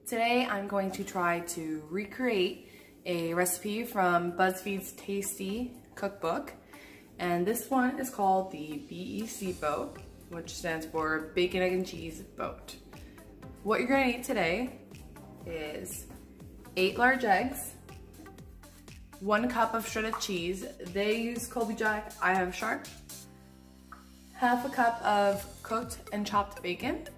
Today I'm going to try to recreate a recipe from BuzzFeed's Tasty Cookbook, and this one is called the B.E.C boat, which stands for Bacon, Egg, and Cheese Boat. What you're going to need today is 8 large eggs, 1 cup of shredded cheese. They use Colby Jack, I have Sharp. Half a cup of cooked and chopped bacon,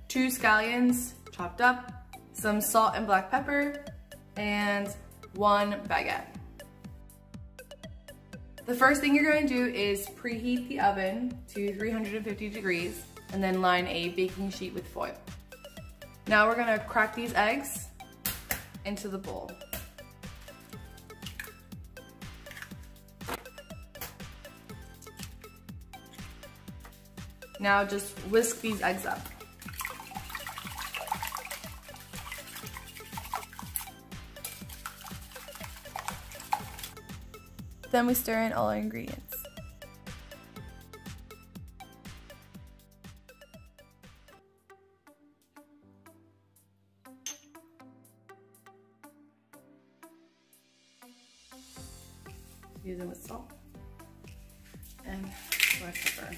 2 scallions chopped up, some salt and black pepper, and 1 baguette. The first thing you're going to do is preheat the oven to 350 degrees and then line a baking sheet with foil. Now we're going to crack these eggs into the bowl. Now just whisk these eggs up. Then we stir in all our ingredients. Use them with salt and black pepper.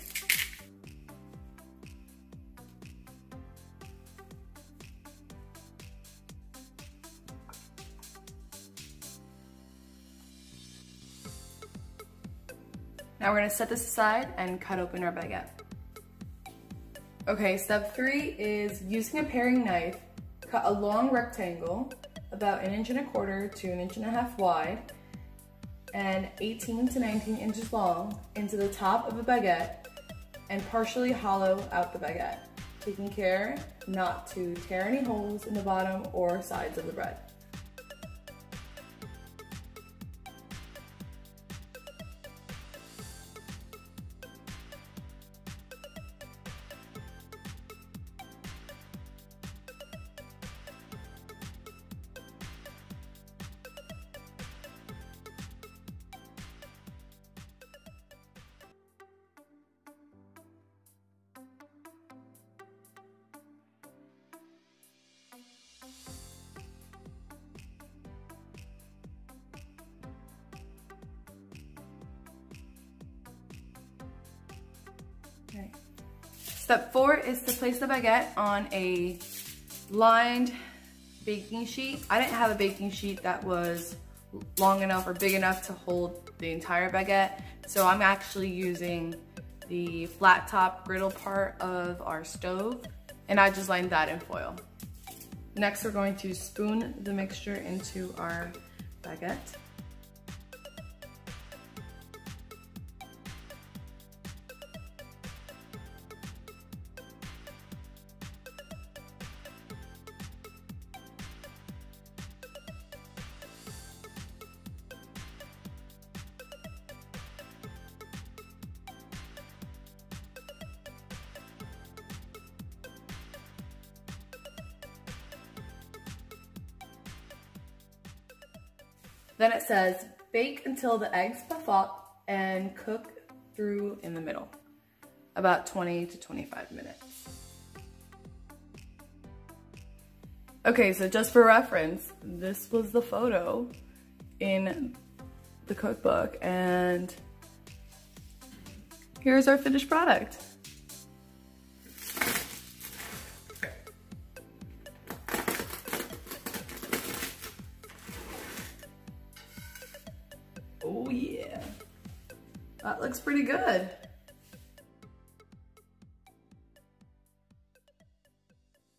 Now we're gonna set this aside and cut open our baguette. Okay, step 3 is using a paring knife, cut a long rectangle about 1.25 to 1.5 inches wide and 18 to 19 inches long into the top of a baguette and partially hollow out the baguette, taking care not to tear any holes in the bottom or sides of the bread. Okay. Step 4 is to place the baguette on a lined baking sheet. I didn't have a baking sheet that was long enough or big enough to hold the entire baguette, so I'm actually using the flat top griddle part of our stove, and I just lined that in foil. Next, we're going to spoon the mixture into our baguette. Then it says, bake until the eggs puff up and cook through in the middle, about 20 to 25 minutes. Okay, so just for reference, this was the photo in the cookbook, and here's our finished product. Oh yeah, that looks pretty good.